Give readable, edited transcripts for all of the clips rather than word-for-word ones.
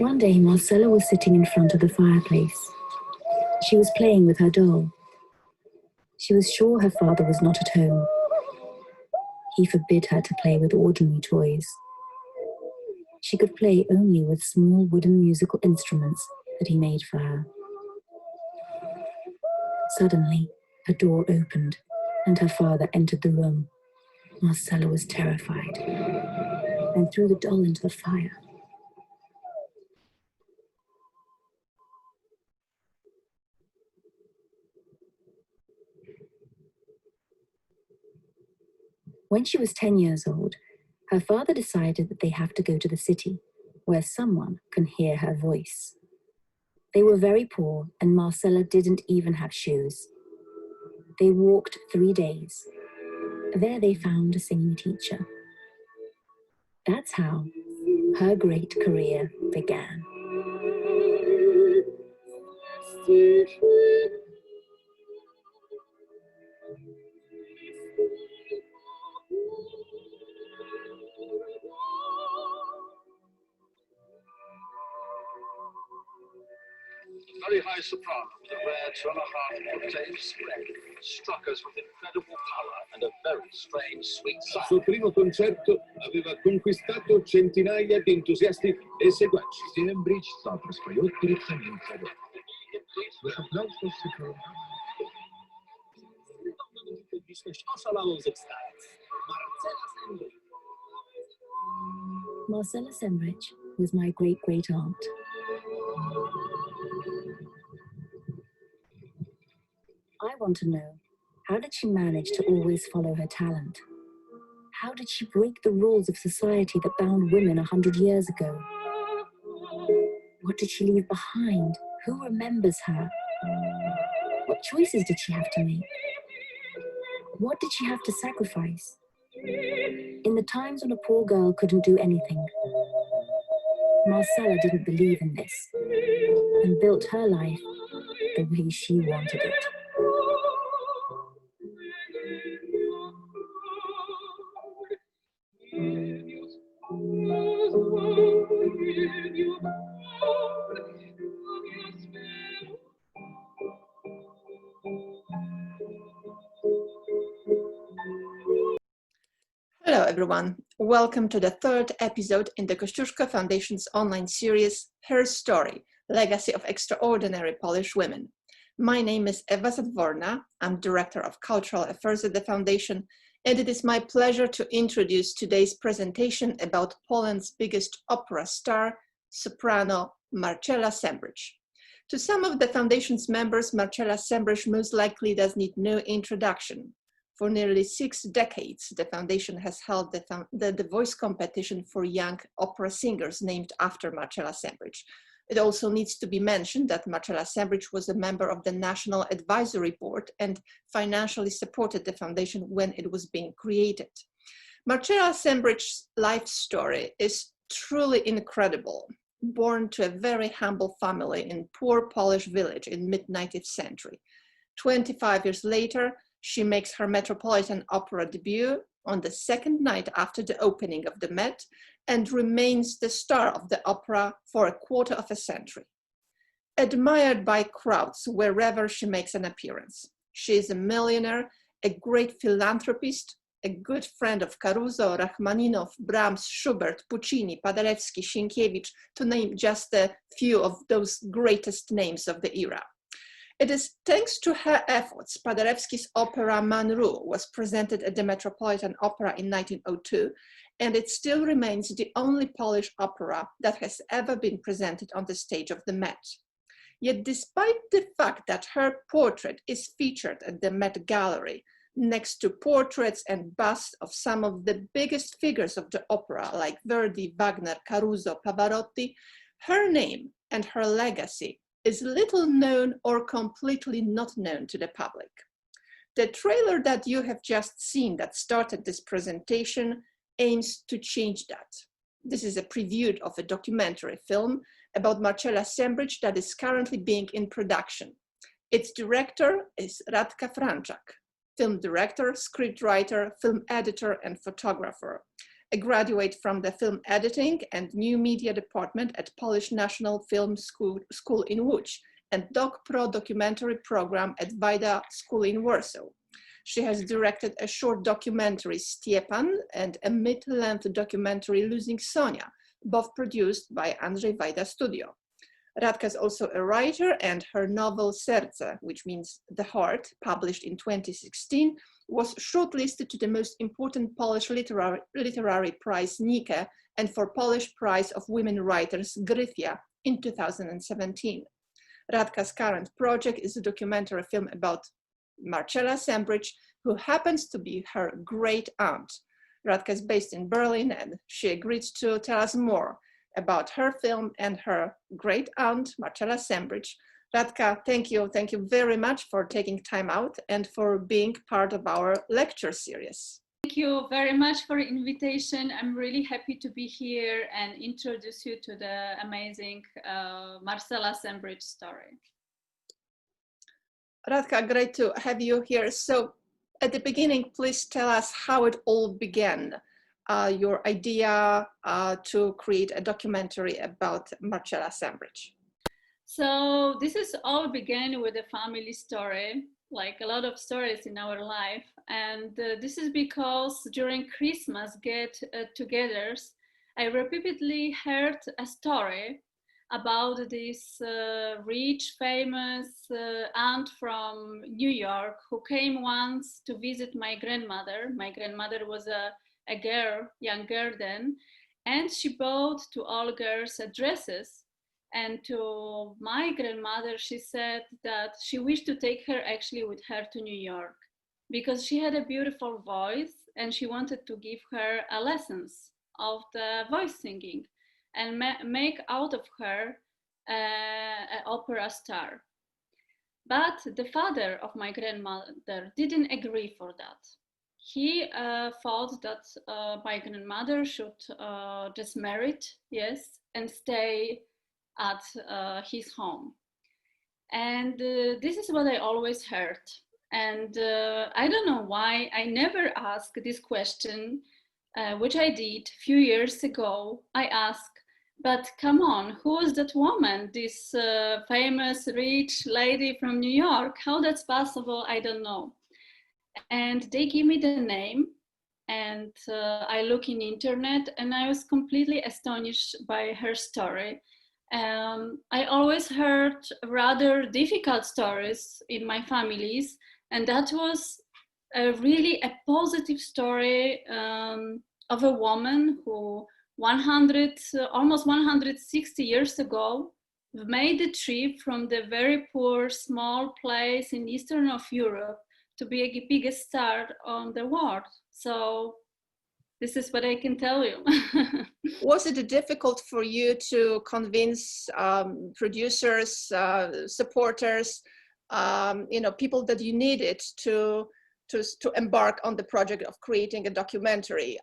One day, Marcella was sitting in front of the fireplace. She was playing with her doll. She was sure her father was not at home. He forbid her to play with ordinary toys. She could play only with small wooden musical instruments that he made for her. Suddenly, a door opened, and her father entered the room. Marcella was terrified and threw the doll into the fire. When she was 10 years old, her father decided that they have to go to the city, where someone can hear her voice. They were very poor, and Marcella didn't even have shoes. They walked 3 days. There they found a singing teacher. That's how her great career began. Very high soprano with a rare 2.5 octave spread struck us with incredible power and a very strange sweet sound. Al suo primo concerto aveva conquistato centinaia di entusiasti e seguaci. Sembrich sopra свое тридцатилетие. Publiczność oszalałą z ekstazy. Marcella Sembrich. Marcella Sembrich was my great-great-aunt. I want to know, how did she manage to always follow her talent? How did she break the rules of society that bound women 100 years ago? What did she leave behind? Who remembers her? What choices did she have to make? What did she have to sacrifice? In the times when a poor girl couldn't do anything, Marcella didn't believe in this and built her life the way she wanted it. Hello everyone, welcome to the third episode in the Kościuszko Foundation's online series, Her Story, Legacy of Extraordinary Polish Women. My name is Ewa Zadworna, I'm Director of Cultural Affairs at the Foundation, and it is my pleasure to introduce today's presentation about Poland's biggest opera star, soprano Marcella Sembrich. To some of the Foundation's members, Marcella Sembrich most likely does need no introduction. For nearly 6 decades, the Foundation has held the voice competition for young opera singers named after Marcella Sembrich. It also needs to be mentioned that Marcella Sembrich was a member of the National Advisory Board and financially supported the Foundation when it was being created. Marcella Sembrich's life story is truly incredible. Born to a very humble family in poor Polish village in mid-19th century. 25 years later, she makes her Metropolitan Opera debut on the second night after the opening of the Met and remains the star of the opera for a quarter of a century. Admired by crowds wherever she makes an appearance. She is a millionaire, a great philanthropist, a good friend of Caruso, Rachmaninoff, Brahms, Schubert, Puccini, Paderewski, Sienkiewicz, to name just a few of those greatest names of the era. It is thanks to her efforts, Paderewski's opera Manru was presented at the Metropolitan Opera in 1902, and it still remains the only Polish opera that has ever been presented on the stage of the Met. Yet despite the fact that her portrait is featured at the Met Gallery, next to portraits and busts of some of the biggest figures of the opera like Verdi, Wagner, Caruso, Pavarotti, her name and her legacy is little known or completely not known to the public. The trailer that you have just seen that started this presentation aims to change that. This is a preview of a documentary film about Marcella Sembrich that is currently being in production. Its director is Radka Franczak, film director, scriptwriter, film editor, and photographer. a graduate from the film editing and new media department at Polish National Film School in Łódź and DocPro documentary program at Wajda School in Warsaw. She has directed a short documentary, Stjepan, and a mid-length documentary, Losing Sonia, both produced by Andrzej Wajda Studio. Radka is also a writer, and her novel Serce, which means the heart, published in 2016, was shortlisted to the most important Polish literary prize Nike and for Polish Prize of Women Writers Gryfia in 2017. Radka's current project is a documentary film about Marcella Sembrich, who happens to be her great aunt. Radka is based in Berlin, and she agreed to tell us more about her film and her great aunt, Marcella Sembrich. Radka, thank you very much for taking time out and for being part of our lecture series. Thank you very much for the invitation. I'm really happy to be here and introduce you to the amazing Marcella Sembrich story. Radka, great to have you here. So at the beginning, please tell us how it all began, your idea to create a documentary about Marcella Sembrich. So this is all began with a family story, like a lot of stories in our life. And this is because during Christmas get-togethers, I repeatedly heard a story about this rich, famous aunt from New York who came once to visit my grandmother. My grandmother was a young girl then, and she bought to all girls dresses. And to my grandmother, she said that she wished to take her actually with her to New York because she had a beautiful voice and she wanted to give her lessons of the voice singing and make out of her an opera star. But the father of my grandmother didn't agree for that. He thought that my grandmother should just marry, yes, and stay at his home. And this is what I always heard. And I don't know why I never asked this question, which I did a few years ago. I asked, but come on, who is that woman, this famous rich lady from New York? How that's possible, I don't know. And they give me the name, and I look in internet, and I was completely astonished by her story. I always heard rather difficult stories in my families, and that was really a positive story of a woman who almost 160 years ago made the trip from the very poor small place in eastern of Europe to be a biggest star on the world. So this is what I can tell you. Was it difficult for you to convince producers, supporters, people that you needed to embark on the project of creating a documentary?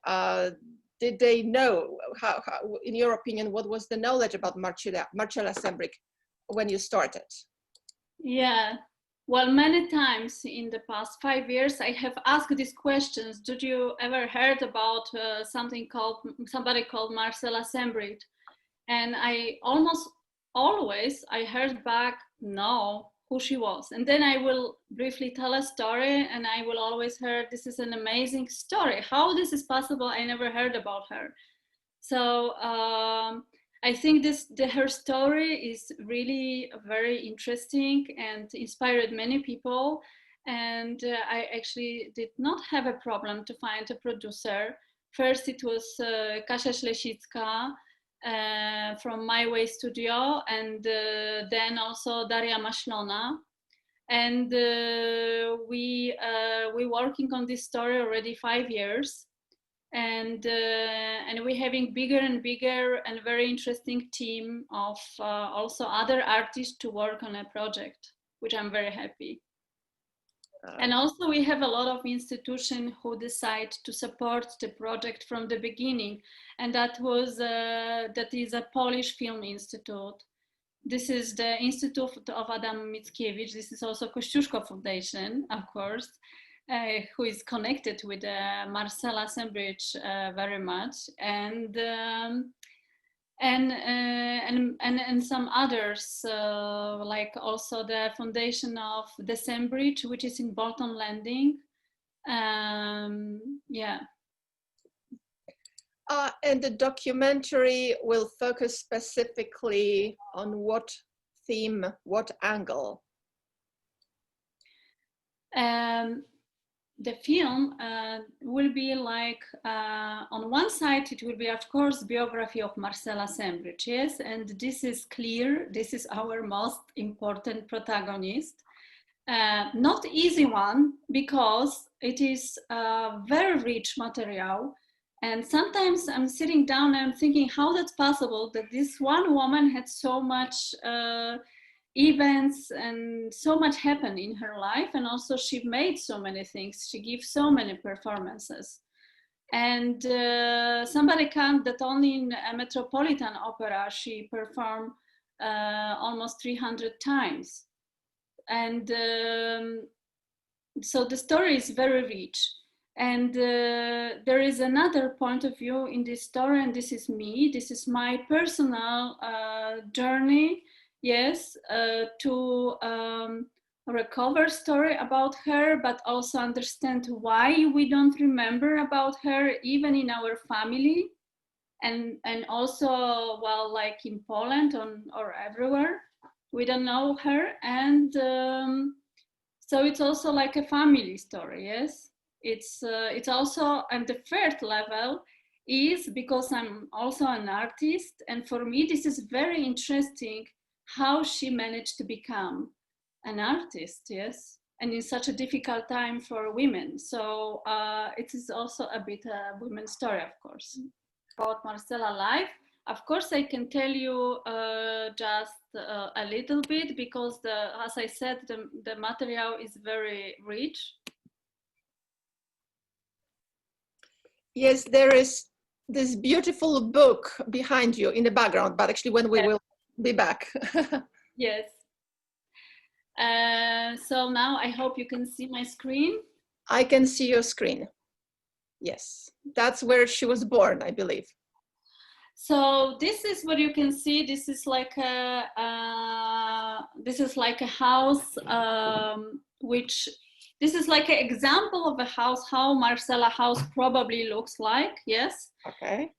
Did they know how, in your opinion, what was the knowledge about Marcella Sembrich when you started? Yeah. Well, many times in the past 5 years, I have asked these questions. Did you ever heard about somebody called Marcella Sembrich? And I almost always, I heard back, no, who she was. And then I will briefly tell a story, and I will always hear, this is an amazing story. How this is possible? I never heard about her. So I think her story is really very interesting and inspired many people. And I actually did not have a problem to find a producer. First, it was Kasia Ślesicka from My Way Studio, and then also Daria Maślona. And we working on this story already 5 years. And we're having bigger and bigger and very interesting team of also other artists to work on a project, which I'm very happy. And also we have a lot of institutions who decide to support the project from the beginning, and that is a Polish Film Institute. This is the Institute of Adam Mickiewicz. This is also Kościuszko Foundation, of course. who is connected with Marcella Sembrich very much, and some others, like also the foundation of the Sembrich, which is in Bolton Landing. Yeah. And the documentary will focus specifically on what theme, what angle? The film will be like, on one side, it will be, of course, biography of Marcella Sembrich, yes, and this is clear, this is our most important protagonist. Not easy one, because it is very rich material, and sometimes I'm sitting down and I'm thinking how that's possible that this one woman had so much events and so much happened in her life, and also she made so many things, she gave so many performances, and somebody counted that only in a Metropolitan Opera she performed almost 300 times, and so the story is very rich, and there is another point of view in this story, and this is me, this is my personal journey, yes, to recover story about her, but also understand why we don't remember about her even in our family, and also, well, like in Poland or everywhere we don't know her, and so it's also like a family story, yes. It's also, and the third level is because I'm also an artist, and for me this is very interesting how she managed to become an artist, yes, and in such a difficult time for women. So it is also a bit a women's story, of course. About Marcella life, of course, I can tell you just a little bit, because as I said, the material is very rich. Yes, there is this beautiful book behind you in the background, but actually when we will be back. Yes. So now I hope you can see my screen. I can see your screen. Yes, that's where she was born, I believe. So this is what you can see. This is like a house, which this is like an example of a house, how Marcella house probably looks like. Yes. Okay.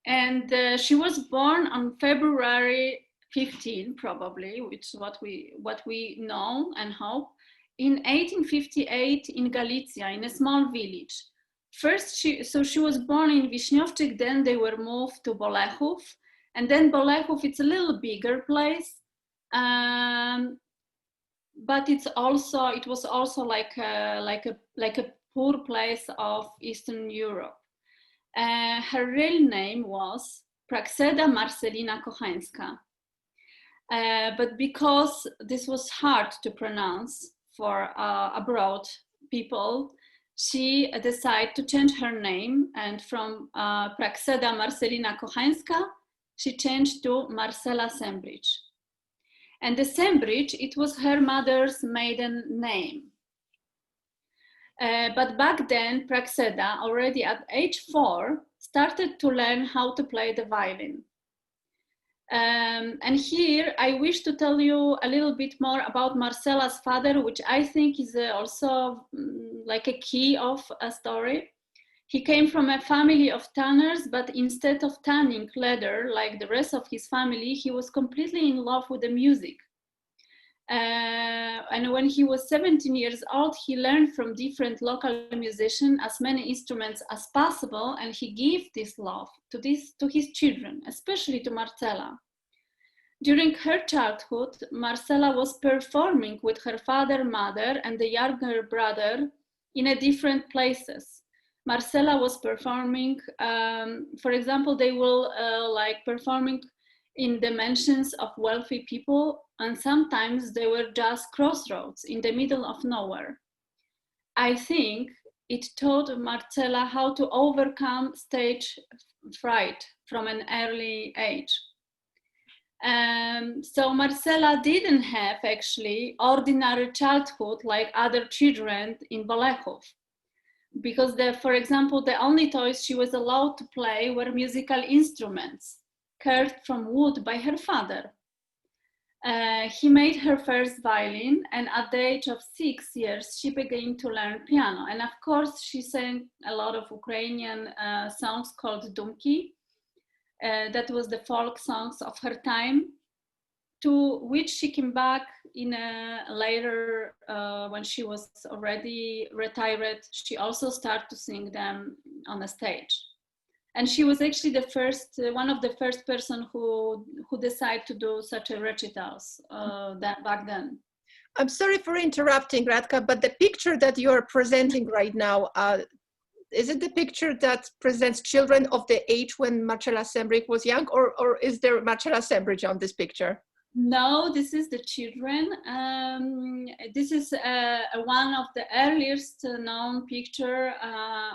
And she was born on February 15, probably, which is what we know and hope, in 1858 in Galicia, in a small village. First, she was born in Wiśniowczyk, then they were moved to Bolechów, and then Bolechów, it's a little bigger place, but it was also like a poor place of Eastern Europe. Her real name was Praxeda Marcelina Kochańska, but because this was hard to pronounce for abroad people, she decided to change her name, and from Praxeda Marcelina Kochańska, she changed to Marcella Sembrich. And the Sembrich, it was her mother's maiden name. But back then, Praxeda, already at age 4, started to learn how to play the violin. And here I wish to tell you a little bit more about Marcella's father, which I think is also like a key of a story. He came from a family of tanners, but instead of tanning leather like the rest of his family, he was completely in love with the music. And when he was 17 years old, he learned from different local musicians as many instruments as possible, and he gave this love to his children, especially to Marcella. During her childhood, Marcella was performing with her father, mother, and the younger brother in different places. Marcella was performing, for example, they will like performing in the mansions of wealthy people, and sometimes they were just crossroads in the middle of nowhere. I think it taught Marcella how to overcome stage fright from an early age. So Marcella didn't have actually ordinary childhood like other children in Bolechów, because for example, the only toys she was allowed to play were musical instruments carved from wood by her father. He made her first violin, and at the age of 6 years, she began to learn piano. And of course, she sang a lot of Ukrainian songs called dumki. That was the folk songs of her time, to which she came back in a later, when she was already retired. She also started to sing them on a stage. And she was actually the first, one of the first person who decided to do such a recitals back then. I'm sorry for interrupting, Radka, but the picture that you are presenting right now, is it the picture that presents children of the age when Marcella Sembrich was young, or is there Marcella Sembrich on this picture? No, this is the children. This is one of the earliest known picture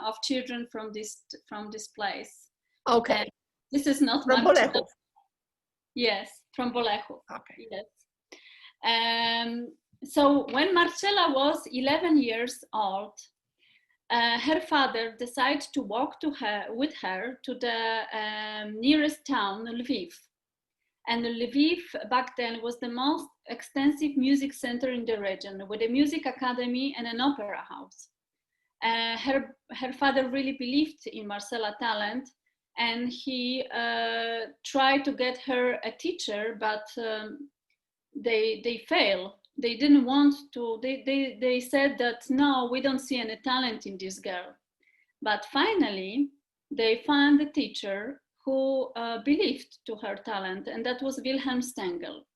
of children from this place. Okay. This is not from Bolechów. Yes, from Bolechów. Okay. Yes. So when Marcella was 11 years old, her father decided to walk with her to the nearest town, Lviv. And Lviv back then was the most extensive music center in the region, with a music academy and an opera house. Her father really believed in Marcella's talent, and he tried to get her a teacher, but they failed. They didn't want to, they said that, no, we don't see any talent in this girl. But finally, they found a teacher who believed to her talent, and that was Wilhelm Stengel.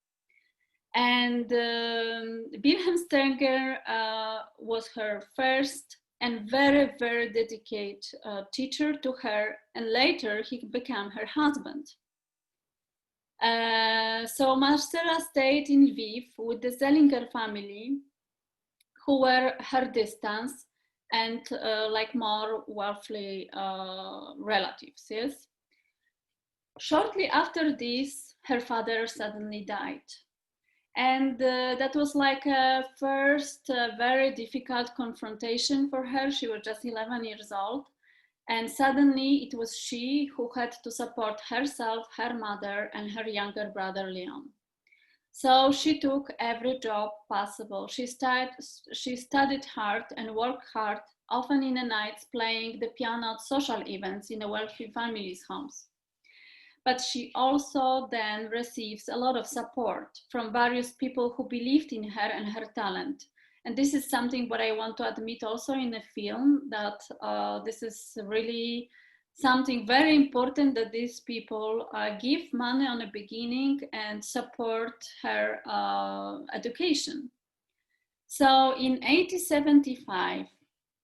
And Wilhelm Stengel was her first and very, very dedicated teacher to her, and later he became her husband. So Marcella stayed in Lviv with the Zellinger family, who were her distance and like more wealthy relatives, yes? Shortly after this, her father suddenly died. And that was like a first very difficult confrontation for her. She was just 11 years old. And suddenly it was she who had to support herself, her mother, and her younger brother, Leon. So she took every job possible. She studied hard and worked hard, often in the nights, playing the piano at social events in the wealthy families' homes. But she also then receives a lot of support from various people who believed in her and her talent. And this is something what I want to admit also in the film, that this is really something very important, that these people give money on the beginning and support her education. So in 1875,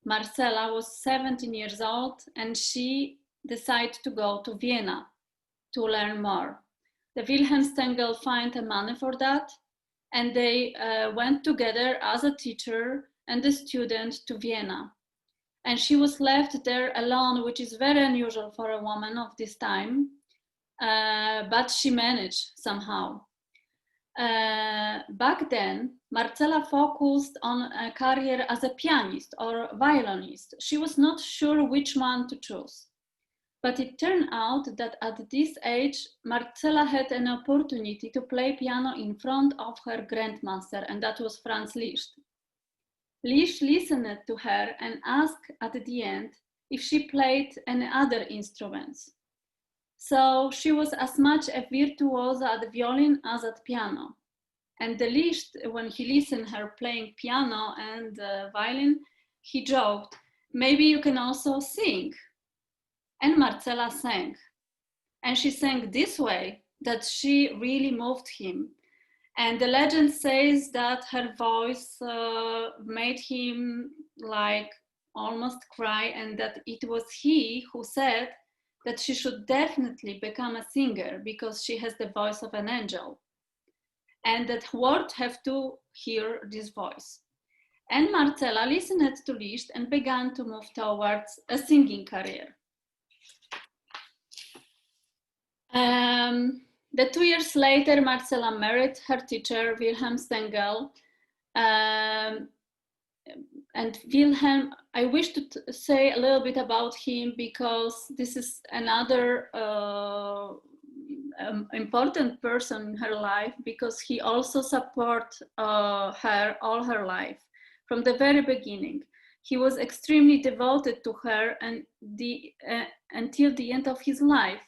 Marcella was 17 years old, and she decided to go to Vienna to learn more. The Wilhelm Stengel found the money for that, and they went together as a teacher and a student to Vienna. And she was left there alone, which is very unusual for a woman of this time, but she managed somehow. Back then, Marcella focused on a career as a pianist or violinist. She was not sure which one to choose. But it turned out that at this age, Marcella had an opportunity to play piano in front of her grandmaster, and that was Franz Liszt. Liszt listened to her and asked at the end if she played any other instruments. So she was as much a virtuosa at violin as at piano. And the Liszt, when he listened her playing piano and violin, he joked, "Maybe you can also sing." And Marcella sang. And she sang this way that she really moved him. And the legend says that her voice made him like almost cry, and that it was he who said that she should definitely become a singer because she has the voice of an angel. And that world have to hear this voice. And Marcella listened to Liszt and began to move towards a singing career. The 2 years later, Marcella married her teacher, Wilhelm Stengel. And Wilhelm, I wish to say a little bit about him because this is another important person in her life, because he also supported her all her life from the very beginning. He was extremely devoted to her and until the end of his life.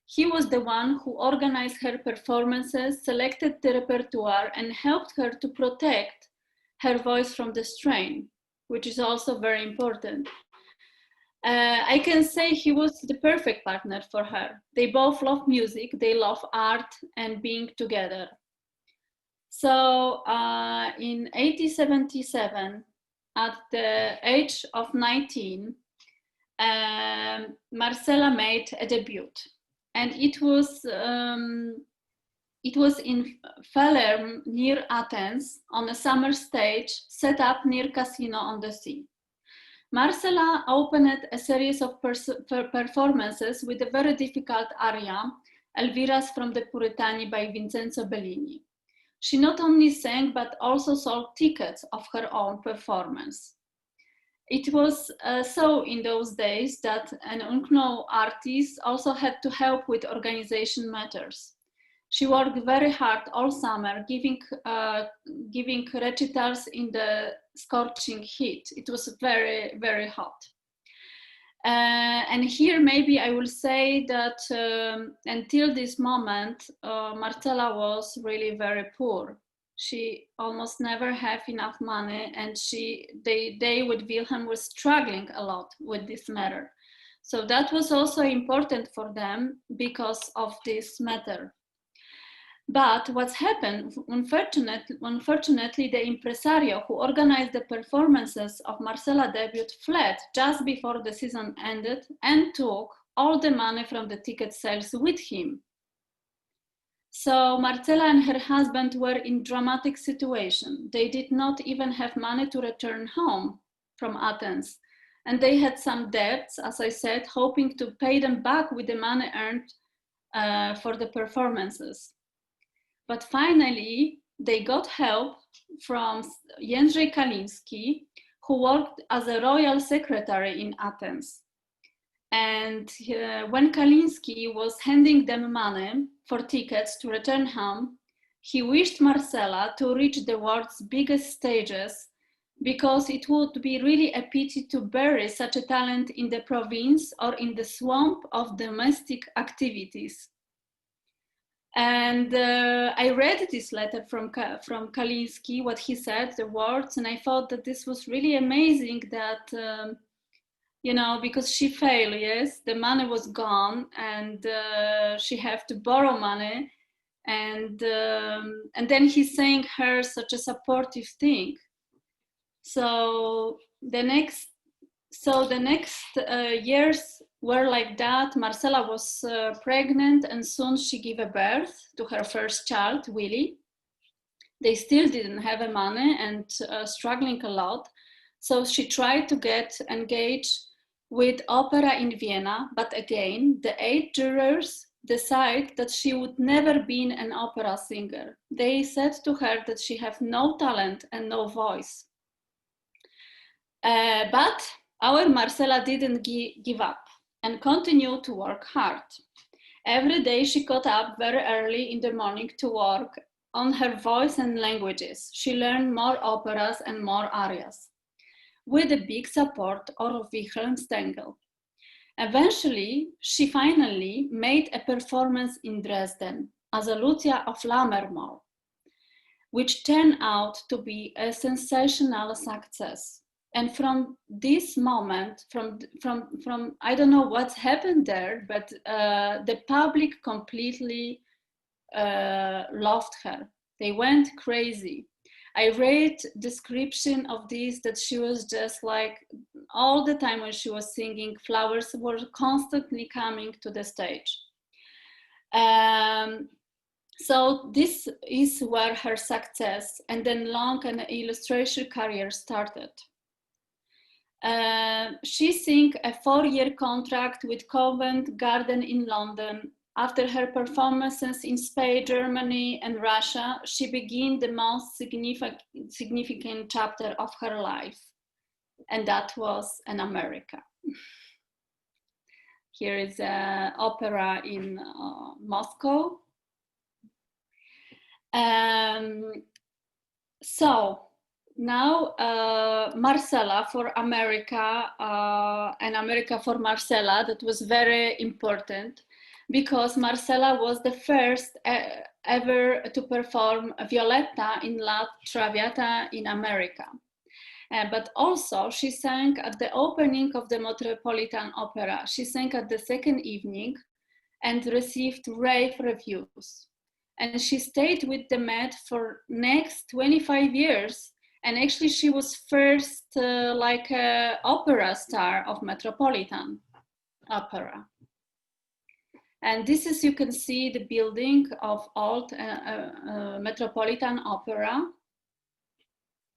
He was the one who organized her performances, selected the repertoire, and helped her to protect her voice from the strain, which is also very important. I can say he was the perfect partner for her. They both love music, they love art and being together. So in 1877, at the age of 19, Marcella made a debut. And it was in Falerm near Athens on a summer stage set up near Casino on the Sea. Marcella opened a series of performances with a very difficult aria, Elvira's from the Puritani by Vincenzo Bellini. She not only sang but also sold tickets of her own performance. It was so in those days that an unknown artist also had to help with organization matters. She worked very hard all summer, giving recitals in the scorching heat. It was very, very hot. And here maybe I will say that until this moment, Marcella was really very poor. She almost never had enough money, and they with Wilhelm was struggling a lot with this matter. So that was also important for them because of this matter. But what's happened, unfortunately, the impresario who organized the performances of Marcella's debut fled just before the season ended and took all the money from the ticket sales with him. So Marcella and her husband were in dramatic situation. They did not even have money to return home from Athens. And they had some debts, as I said, hoping to pay them back with the money earned for the performances. But finally, they got help from Jędrzej Kaliński, who worked as a royal secretary in Athens. And when Kaliński was handing them money for tickets to return home, he wished Marcella to reach the world's biggest stages because it would be really a pity to bury such a talent in the province or in the swamp of domestic activities. And I read this letter from Kaliński, what he said, the words, and I thought that this was really amazing that, you know, because she failed, yes, the money was gone and she had to borrow money. And then he's saying her such a supportive thing. So the next years were like that. Marcella was pregnant and soon she gave a birth to her first child, Willie. They still didn't have the money and struggling a lot. So she tried to get engaged with opera in Vienna, but again, the 8 jurors decided that she would never be an opera singer. They said to her that she had no talent and no voice. But our Marcella didn't give up and continued to work hard. Every day she got up very early in the morning to work on her voice and languages. She learned more operas and more arias, with the big support of Wilhelm Stengel. Eventually, she finally made a performance in Dresden as a Lucia of Lammermoor, which turned out to be a sensational success. And from this moment, from I don't know what's happened there, but the public completely loved her. They went crazy. I read description of this that she was just like all the time when she was singing, flowers were constantly coming to the stage. So this is where her success and then long and illustration career started. She signed a 4-year contract with Covent Garden in London after her performances in Spain, Germany, and Russia, she began the most significant chapter of her life, and that was in America. Here is an opera in Moscow. So now Marcella for America, and America for Marcella, that was very important, because Marcella was the first ever to perform Violetta in La Traviata in America. But also she sang at the opening of the Metropolitan Opera. She sang at the second evening and received rave reviews. And she stayed with the Met for next 25 years. And actually she was first like a opera star of Metropolitan Opera. And this is, you can see the building of old Metropolitan Opera.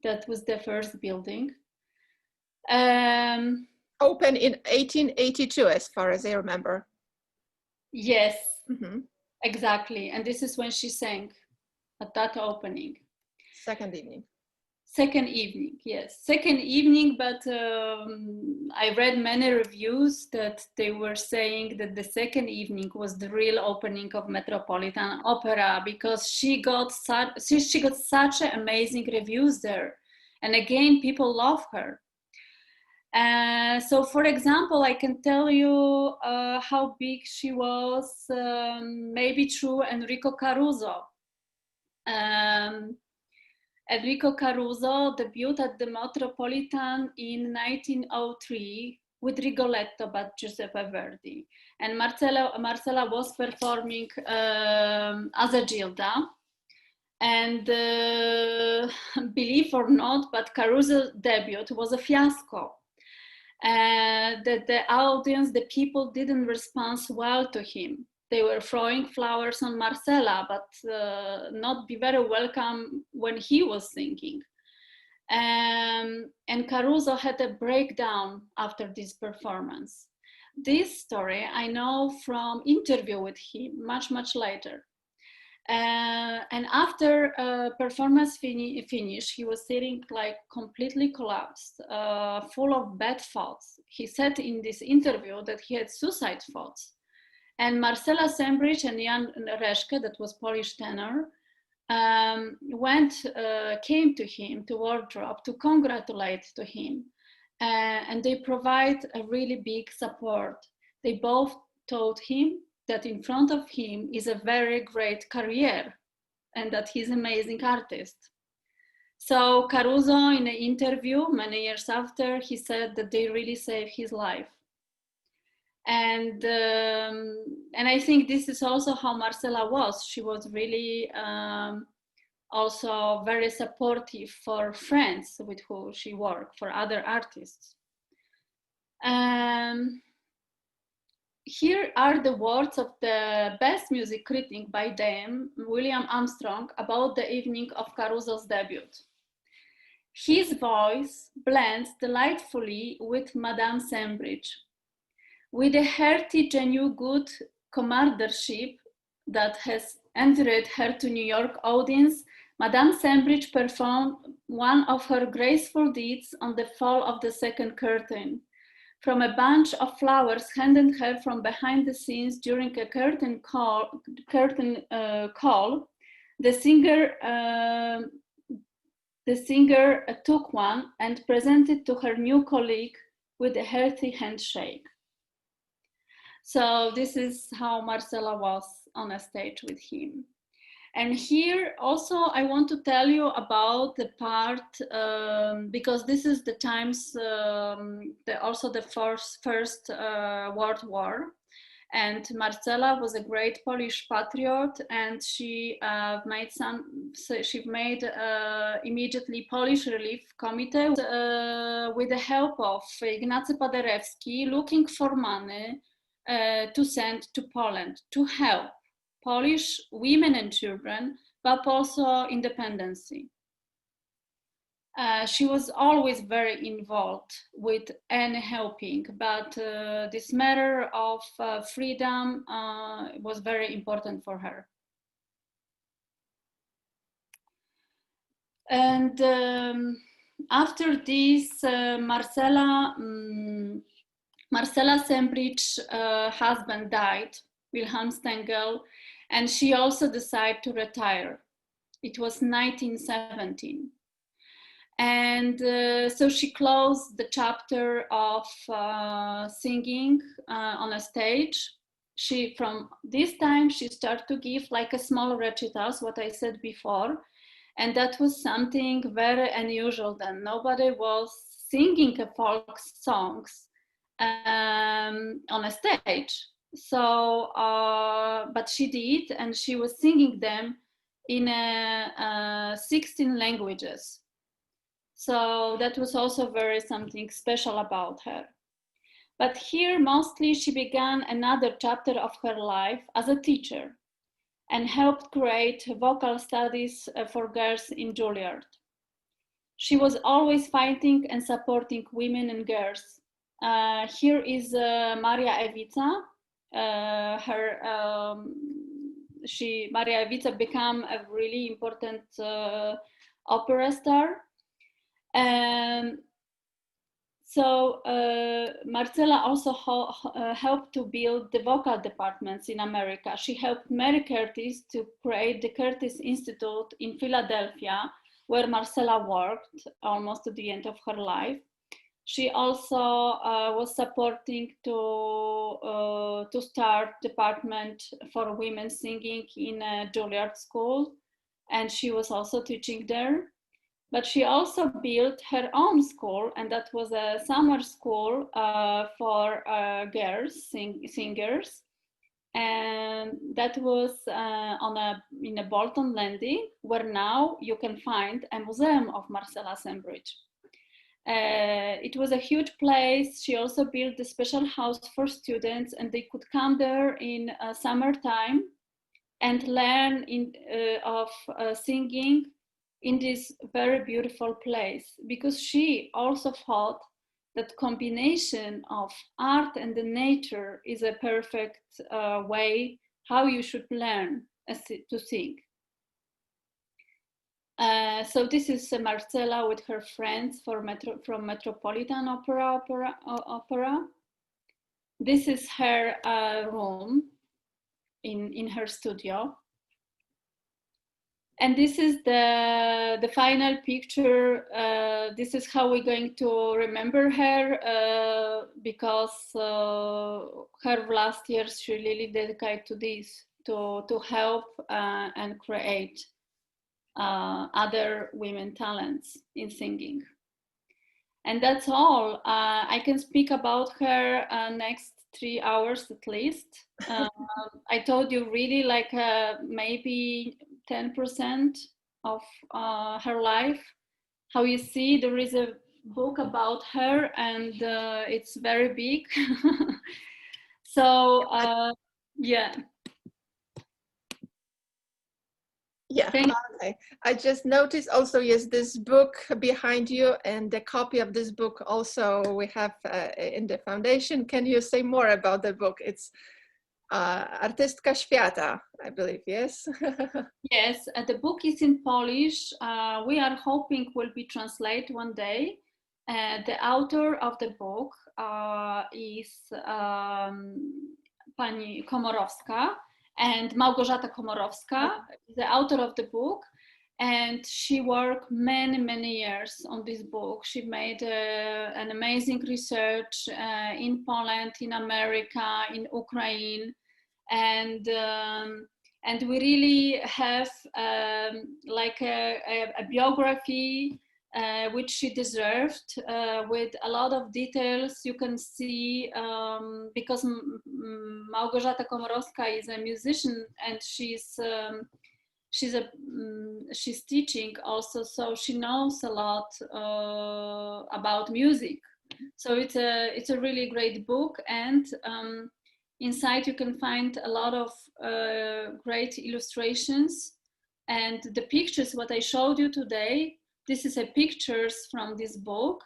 That was the first building. Open in 1882, as far as I remember. Yes, exactly. And this is when she sang at that opening. Second evening. Second evening, yes. Second evening, but I read many reviews that they were saying that the second evening was the real opening of Metropolitan Opera, because she got such amazing reviews there. And again, people love her. So for example, I can tell you how big she was, maybe through Enrico Caruso. Enrico Caruso debuted at the Metropolitan in 1903 with Rigoletto by Giuseppe Verdi. And Marcella was performing as a Gilda. And believe or not, but Caruso's debut was a fiasco. The audience, the people didn't respond well to him. They were throwing flowers on Marcella, but not be very welcome when he was singing. And Caruso had a breakdown after this performance. This story I know from interview with him much later. And after performance finish, he was sitting like completely collapsed, full of bad thoughts. He said in this interview that he had suicide thoughts. And Marcella Sembrich and Jan Reszke, that was Polish tenor, came to him, to wardrobe, to congratulate to him. And they provide a really big support. They both told him that in front of him is a very great career and that he's an amazing artist. So Caruso, in an interview many years after, he said that they really saved his life. And I think this is also how Marcella was. She was really also very supportive for friends with whom she worked, for other artists. Here are the words of the best music critic by Dame William Armstrong about the evening of Caruso's debut. His voice blends delightfully with Madame Sembrich. With a hearty, genuine good comradeship that has endeared her to New York audience, Madame Sembrich performed one of her graceful deeds on the fall of the second curtain. From a bunch of flowers handed her from behind the scenes during a curtain call, the singer took one and presented to her new colleague with a hearty handshake. So this is how Marcella was on a stage with him. And here also I want to tell you about the part, because this is the times, also the first World War. And Marcella was a great Polish patriot, and she made immediately Polish Relief Committee with the help of Ignacy Paderewski, looking for money to send to Poland to help Polish women and children, but also independency. She was always very involved with any helping, but this matter of freedom was very important for her. And after this, Marcella Sembrich's husband died, Wilhelm Stengel, and she also decided to retire. It was 1917. And so she closed the chapter of singing on a stage. From this time, she started to give like a small recitals, what I said before. And that was something very unusual then. Nobody was singing folk songs on a stage. So, but she did, and she was singing them in 16 languages. So that was also very something special about her. But here, mostly, she began another chapter of her life as a teacher and helped create vocal studies for girls in Juilliard. She was always fighting and supporting women and girls. Here is Maria Evica. Maria Evica became a really important opera star. And so Marcella also helped to build the vocal departments in America. She helped Mary Curtis to create the Curtis Institute in Philadelphia, where Marcella worked almost to the end of her life. She also was supporting to start department for women singing in a Juilliard school, and she was also teaching there. But she also built her own school, and that was a summer school for girls, singers. And that was in a Bolton Landing, where now you can find a museum of Marcella Sembrich. It was a huge place. She also built a special house for students, and they could come there in summertime and learn of singing in this very beautiful place, because she also thought that combination of art and the nature is a perfect way how you should learn to sing. So this is Marcella with her friends from Metropolitan Opera. This is her room in her studio. And this is the final picture. This is how we're going to remember her, because her last years she really dedicated to this, to help and create other women talents in singing. And that's all. I can speak about her next 3 hours at least. I told you really like maybe 10% of her life. How you see, there is a book about her, and it's very big. So yeah. Yeah, okay. I just noticed also, yes, this book behind you, and the copy of this book also we have in the foundation. Can you say more about the book? It's Artystka Świata, I believe, yes? Yes, the book is in Polish. We are hoping will be translated one day. The author of the book is Pani Komorowska, and Małgorzata Komorowska is the author of the book. And she worked many years on this book. She made an amazing research in Poland, in America, in Ukraine, and we really have like a biography which she deserved, with a lot of details. You can see because Małgorzata Komorowska is a musician, and she's teaching also, so she knows a lot about music. So it's a really great book, and inside you can find a lot of great illustrations, and the pictures what I showed you today This is a pictures from this book,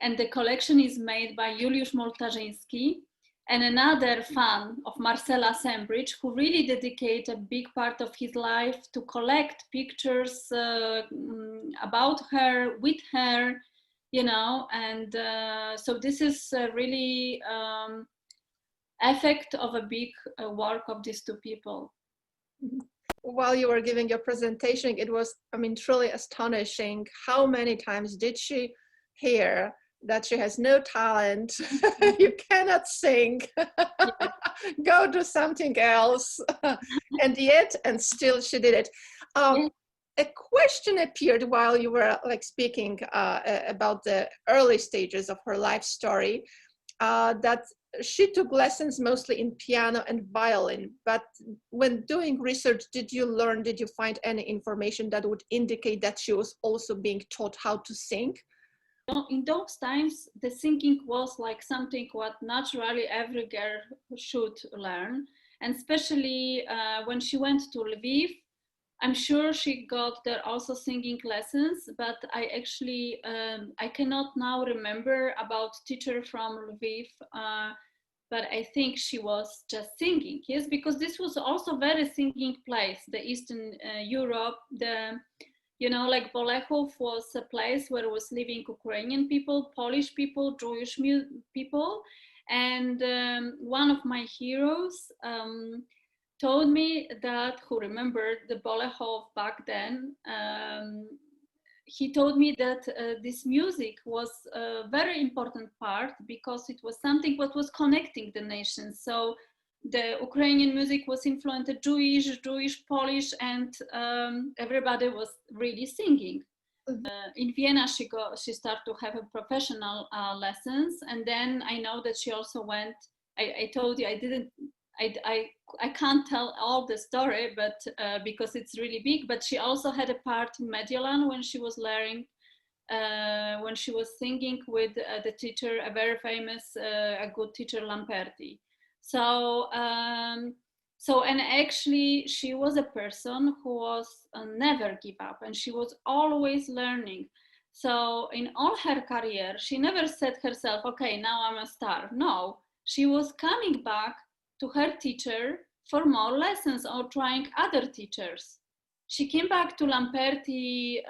and the collection is made by Juliusz Moltarzyński and another fan of Marcella Sembrich, who really dedicate a big part of his life to collect pictures about her, with her, you know, and so this is really effect of a big work of these two people. While you were giving your presentation, it was, I mean, truly astonishing. How many times did she hear that she has no talent, you cannot sing, go do something else, and yet, and still she did it. A question appeared while you were like speaking about the early stages of her life story, that she took lessons mostly in piano and violin, but when doing research, did you find any information that would indicate that she was also being taught how to sing? In those times, the singing was like something what naturally every girl should learn. And especially when she went to Lviv, I'm sure she got there also singing lessons, but I actually, I cannot now remember about teacher from Lviv, but I think she was just singing, yes, because this was also very singing place, the Eastern Europe, you know, like Bolechów was a place where was living Ukrainian people, Polish people, Jewish people. And one of my heroes told me that, who remembered the Bolechów back then, he told me that this music was a very important part because it was something what was connecting the nations. So the Ukrainian music was influenced Jewish, Polish, and everybody was really singing. In Vienna, she started to have a professional lessons, and then I know that she also went. I told you I can't tell all the story, but because it's really big. But she also had a part in Mediolan when she was learning, when she was singing with the teacher, a very famous, a good teacher, Lamperti. So, and actually she was a person who was never give up, and she was always learning. So in all her career, she never said herself, okay, now I'm a star. No, she was coming back to her teacher for more lessons or trying other teachers. She came back to Lamperti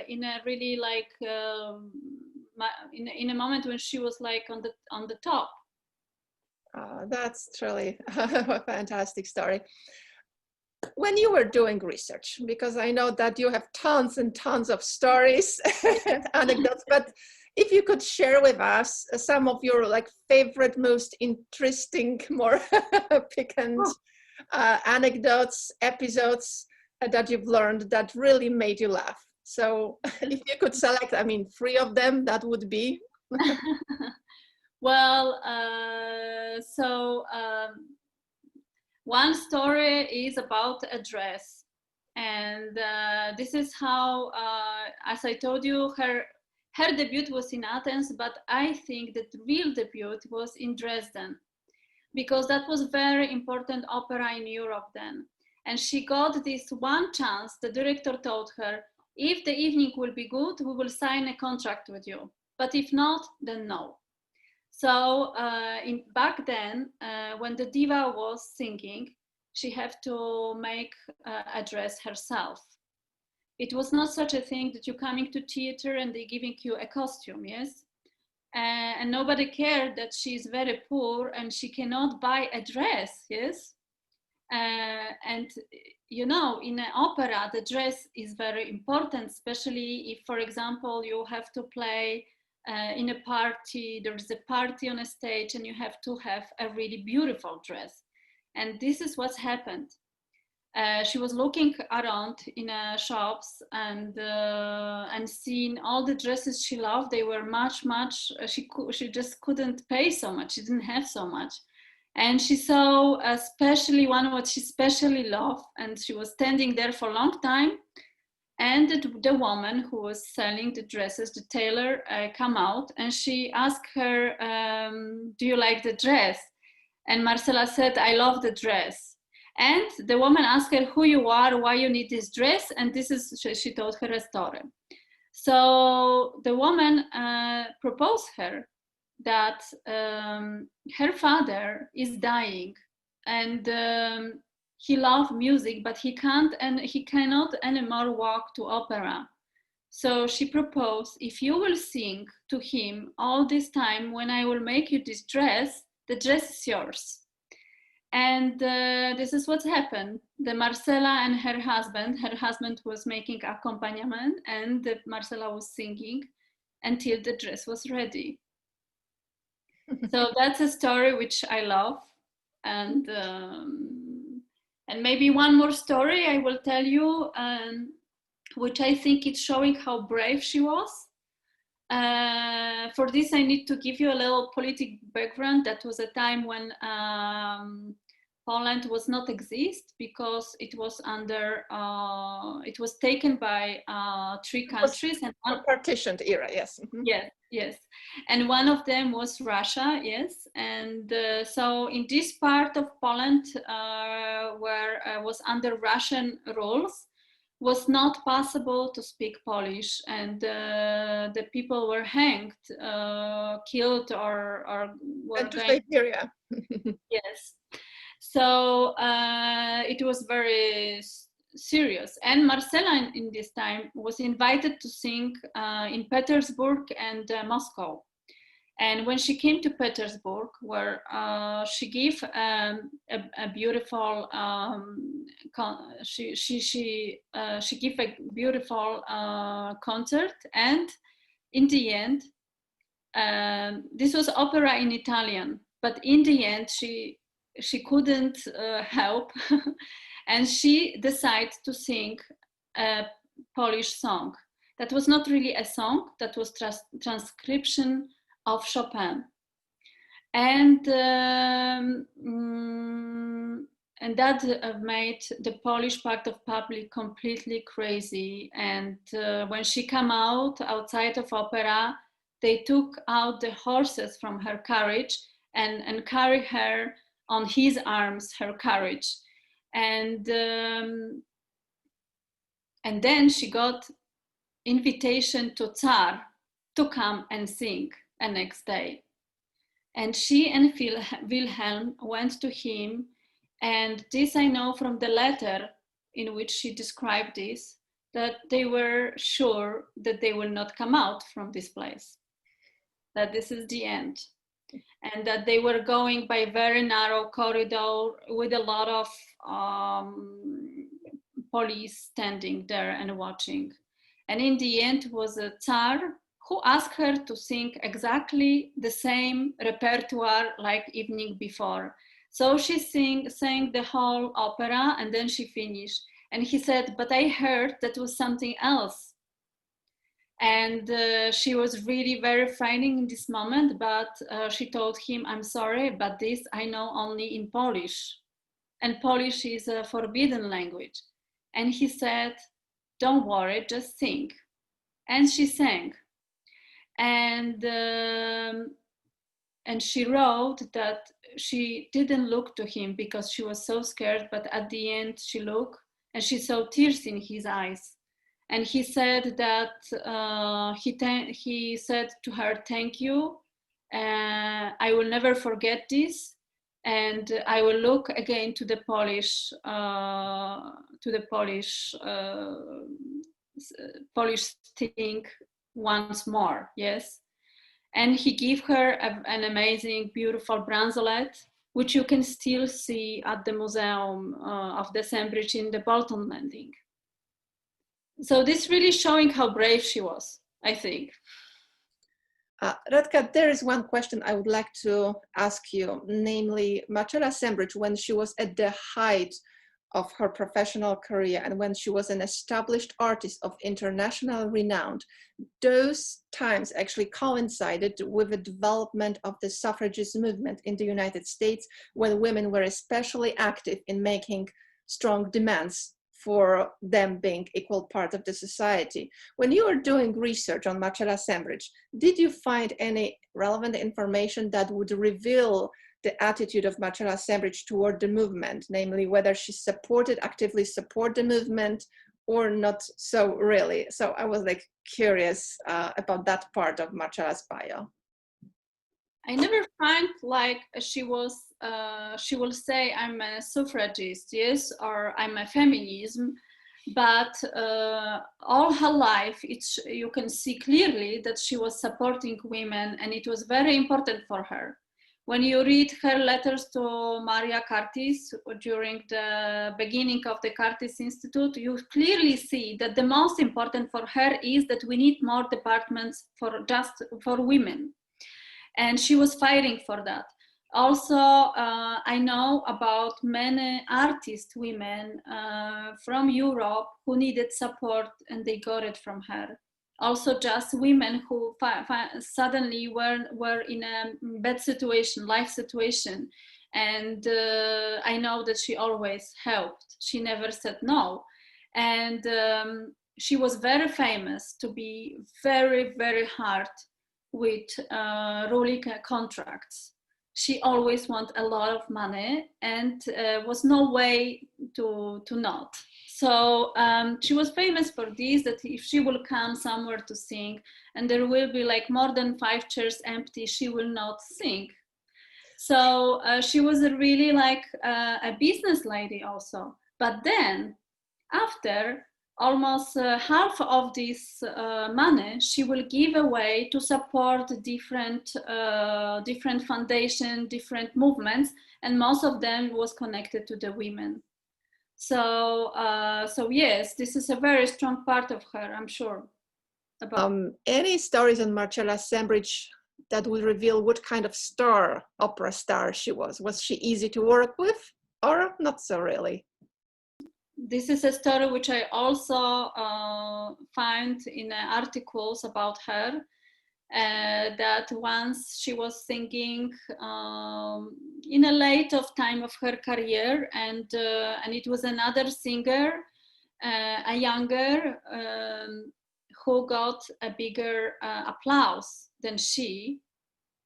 in a really like, in a moment when she was like on the top. That's truly a fantastic story. When you were doing research, because I know that you have tons and tons of stories, anecdotes, but if you could share with us some of your like favorite, most interesting, more piquant anecdotes, episodes that you've learned that really made you laugh. So if you could select, I mean, 3 of them, that would be. Well, one story is about a dress, and this is how, as I told you, her debut was in Athens, but I think that the real debut was in Dresden, because that was very important opera in Europe then. And she got this one chance. The director told her, if the evening will be good, we will sign a contract with you. But if not, then no. So back then, when the diva was singing, she had to make a dress herself. It was not such a thing that you're coming to theater and they're giving you a costume, yes? And nobody cared that she's very poor and she cannot buy a dress, yes? And you know, in an opera, the dress is very important, especially if, for example, you have to play in a party, there is a party on a stage and you have to have a really beautiful dress. And this is what's happened. She was looking around in shops and seeing all the dresses she loved. They were much, she just couldn't pay so much. She didn't have so much. And she saw especially one what she especially loved, and she was standing there for a long time. And the woman who was selling the dresses, the tailor, come out, and she asked her, do you like the dress? And Marcella said, I love the dress. And the woman asked her who you are, why you need this dress, and this is, she told her a story. So the woman proposed her that her father is dying, and he loved music, but he cannot anymore walk to opera. So she proposed, if you will sing to him all this time, when I will make you this dress, the dress is yours. And this is what happened. The Marcella and her husband was making accompaniment, and Marcella was singing until the dress was ready. So that's a story which I love. And maybe one more story I will tell you, which I think is showing how brave she was. For this, I need to give you a little political background. That was a time when Poland was not exist, because it was under, it was taken by 3 countries. And one partitioned era, yes. Mm-hmm. Yes. And one of them was Russia, yes. And so in this part of Poland, where was under Russian rules, was not possible to speak Polish, and the people were hanged, killed, or were and to Siberia. Yes. So it was very serious. And Marcella in this time was invited to sing in Petersburg and Moscow. And when she came to Petersburg, where she gave a beautiful, she gave a beautiful concert, and in the end, this was opera in Italian. But in the end, she couldn't help, and she decided to sing a Polish song. That was not really a song; that was transcription of Chopin, and that made the Polish part of public completely crazy. And when she came outside of opera, they took out the horses from her carriage and carried her on his arms, her carriage, and then she got invitation to Tsar to come and sing the next day. And she and Wilhelm went to him, and this I know from the letter in which she described this, that they were sure that they will not come out from this place, that this is the end, and that they were going by a very narrow corridor with a lot of police standing there and watching. And in the end was a Tsar who asked her to sing exactly the same repertoire like evening before. So she sang the whole opera, and then she finished. And he said, but I heard that was something else. And she was really very frightening in this moment, but she told him, I'm sorry, but this I know only in Polish. And Polish is a forbidden language. And he said, don't worry, just sing. And she sang. And she wrote that she didn't look to him because she was so scared, but at the end she looked and she saw tears in his eyes. And he said that he said to her, thank you, I will never forget this, and I will look again to the Polish thing once more, yes. And he gave her an amazing, beautiful bracelet, which you can still see at the Museum of the Sembrich in the Bolton Landing. So this really showing how brave she was, I think. Radka, there is one question I would like to ask you, namely Marcella Sembrich, when she was at the height of her professional career and when she was an established artist of international renown, those times actually coincided with the development of the suffragist movement in the United States, when women were especially active in making strong demands for them being equal part of the society. When you were doing research on Marcella Sembrich, did you find any relevant information that would reveal the attitude of Marcella Sembrich toward the movement, namely whether she actively supported the movement, or not so really? So I was like curious about that part of Marcella's bio. I never find like she will say I'm a suffragist, yes, or I'm a feminism, but all her life, you can see clearly that she was supporting women, and it was very important for her. When you read her letters to Maria Curtis during the beginning of the Curtis Institute, you clearly see that the most important for her is that we need more departments for women. And she was fighting for that. Also, I know about many artist women from Europe who needed support, and they got it from her. Also, just women who suddenly were in a bad situation, life situation. And I know that she always helped. She never said no. And she was very famous to be very, very hard with ruling contracts. She always wanted a lot of money, and was no way to not. So she was famous for this, that if she will come somewhere to sing and there will be like more than 5 chairs empty, she will not sing. So she was really like a business lady also. But then after, almost half of this money she will give away to support different foundations, different movements, and most of them was connected to the women. So yes, this is a very strong part of her, I'm sure. Any stories on Marcella Sembrich that would reveal what kind of opera star she was? Was she easy to work with, or not so really? This is a story which I also find in articles about her, that once she was singing in a late of time of her career, and it was another singer, a younger, who got a bigger applause than she.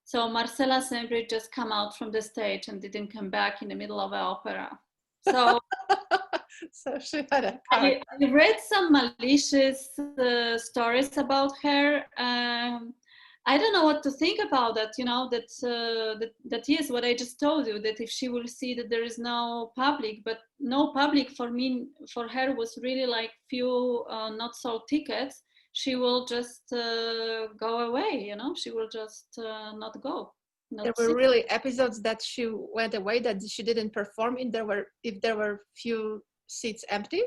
So Marcella Sembrich just come out from the stage and didn't come back in the middle of an opera. So so she had a I read some malicious stories about her. I don't know what to think about that, you know, that is what I just told you, that if she will see that there is no public, but no public for her was really like few not sold tickets, she will just go away, you know, she will just not go. There were really episodes that she went away, that she didn't perform, if there were few seats empty.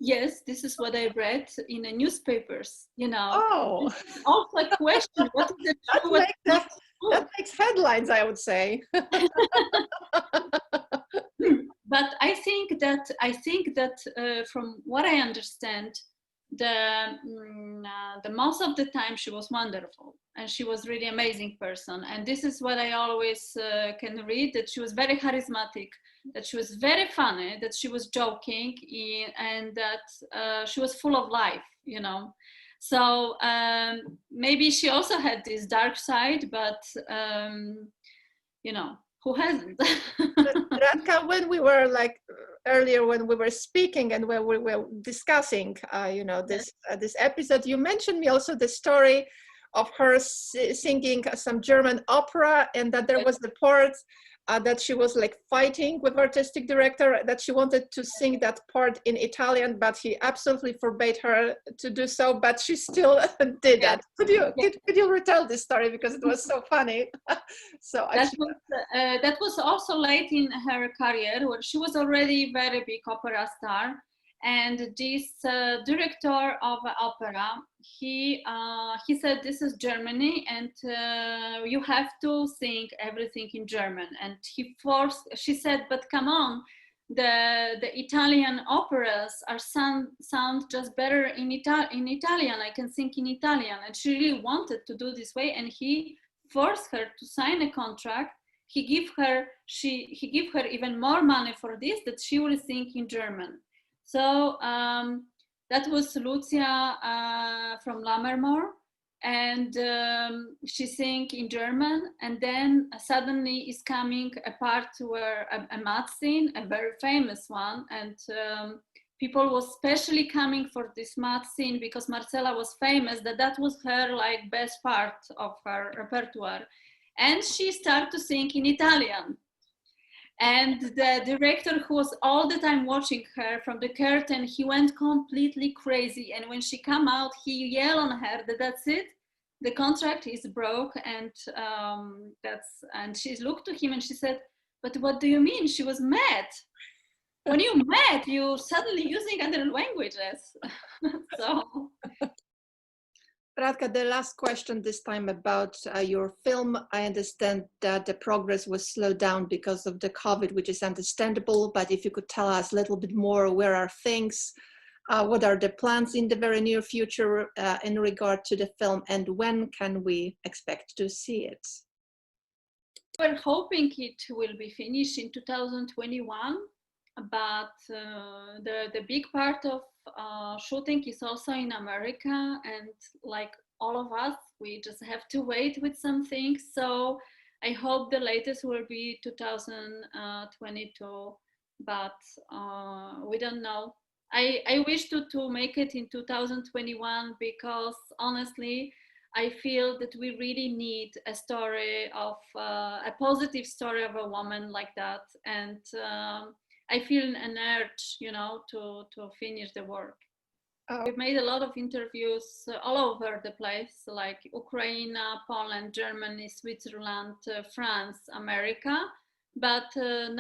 Yes, this is what I read in the newspapers, you know. Oh, also a question, what is the truth? That makes headlines, I would say. But I think that from what I understand, the most of the time she was wonderful, and she was really amazing person. And this is what I always can read, that she was very charismatic, that she was very funny, that she was joking, and that she was full of life, you know. So maybe she also had this dark side, but you know, who hasn't? Radka, when we were like earlier, when we were speaking and when we were discussing, you know, this episode, you mentioned me also the story of her singing some German opera, and that there was the part that she was like fighting with artistic director, that she wanted to sing that part in Italian, but he absolutely forbade her to do so, but she still did that. Could you retell this story, because it was so funny? So that was also late in her career, where she was already very big opera star. And this director of opera, he said, this is Germany, and you have to sing everything in German. And she said, but come on, the Italian operas sound just better in Italian. I can sing in Italian. And she really wanted to do this way, and he forced her to sign a contract. He give her even more money for this, that she will sing in German. So that was Lucia from Lammermoor, and she sang in German, and then suddenly is coming a part where a mad scene, a very famous one, and people was specially coming for this math scene because Marcella was famous, that was her like best part of her repertoire. And she started to sing in Italian. And the director, who was all the time watching her from the curtain, he went completely crazy. And when she came out, he yelled on her that that's it, the contract is broke. And and she looked to him and she said, "But what do you mean?" She was mad. When you're mad, you're suddenly using other languages. So. Radka, the last question this time about your film. I understand that the progress was slowed down because of the COVID, which is understandable, but if you could tell us a little bit more, where are things, what are the plans in the very near future in regard to the film, and when can we expect to see it? We're hoping it will be finished in 2021, but the big part of shooting is also in America, and like all of us, we just have to wait with some things. So I hope the latest will be 2022, but we don't know. I wish to make it in 2021 because honestly, I feel that we really need a story of a positive story of a woman like that, and I feel an urge, you know, to finish the work. We've made a lot of interviews all over the place, like Ukraine, Poland, Germany, Switzerland, France, America. But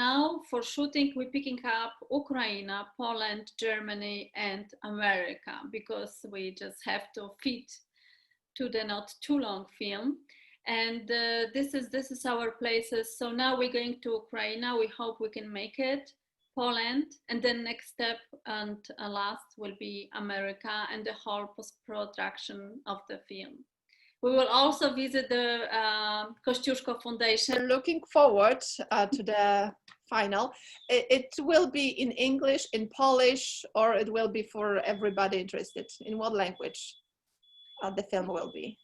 now for shooting, we're picking up Ukraine, Poland, Germany, and America, because we just have to fit to the not too long film. And this is our places. So now we're going to Ukraine. We hope we can make it. Poland, and then next step and last will be America and the whole post-production of the film. We will also visit the Kościuszko Foundation. Looking forward to the final. It will be in English, in Polish, or it will be for everybody interested? In what language the film will be?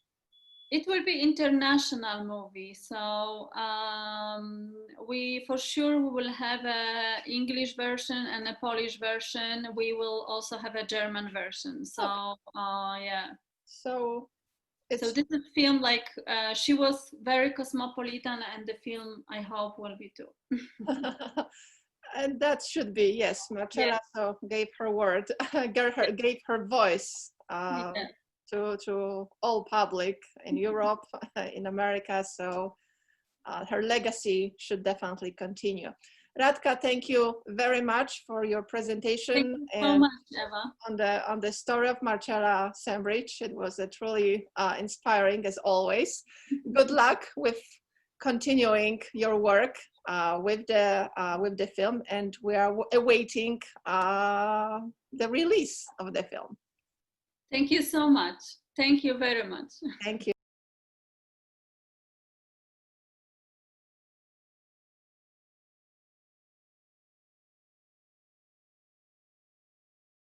It will be international movie, so we for sure we will have an English version and a Polish version. We will also have a German version. So yeah. So this is a film like she was very cosmopolitan, and the film I hope will be too. And that should be, yes. Marcella so gave her word, gave her voice. To all public in Europe, in America, so her legacy should definitely continue. Radka, thank you very much for your presentation. Thank you so much, Eva. On the story of Marcella Sembrich. It was truly inspiring as always. Good luck with continuing your work with the film, and we are awaiting the release of the film. Thank you so much. Thank you very much. Thank you.